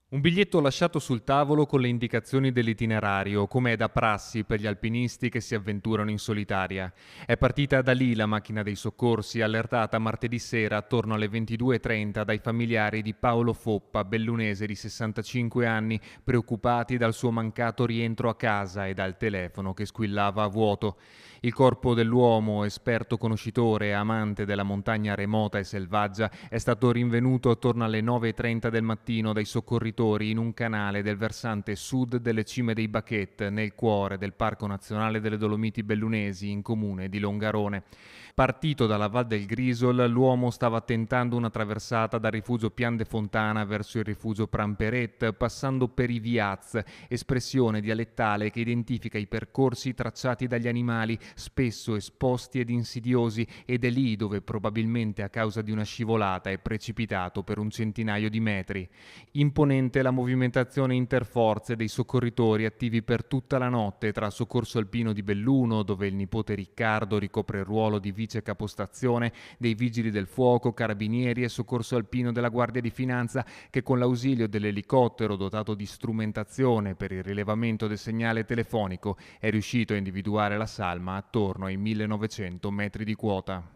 Un biglietto lasciato sul tavolo con le indicazioni dell'itinerario, come è da prassi per gli alpinisti che si avventurano in solitaria. È partita da lì la macchina dei soccorsi, allertata martedì sera attorno alle 22:30 dai familiari di Paolo Foppa, bellunese di 65 anni, preoccupati dal suo mancato rientro a casa e dal telefono che squillava a vuoto. Il corpo dell'uomo, esperto conoscitore e amante della montagna remota e selvaggia, è stato rinvenuto attorno alle 9:30 del mattino dai soccorritori in un canale del versante sud delle Cime dei Bachet, nel cuore del Parco Nazionale delle Dolomiti Bellunesi, in comune di Longarone. Partito dalla Val del Grisol, l'uomo stava tentando una traversata dal rifugio Pian de Fontana verso il rifugio Pramperet, passando per i viaz, espressione dialettale che identifica i percorsi tracciati dagli animali, spesso esposti ed insidiosi, ed è lì dove probabilmente a causa di una scivolata è precipitato per un centinaio di metri. Imponente la movimentazione interforze dei soccorritori attivi per tutta la notte tra Soccorso Alpino di Belluno, dove il nipote Riccardo ricopre il ruolo di vice capostazione, dei Vigili del Fuoco, Carabinieri e Soccorso Alpino della Guardia di Finanza, che con l'ausilio dell'elicottero dotato di strumentazione per il rilevamento del segnale telefonico è riuscito a individuare la salma attorno ai 1900 metri di quota.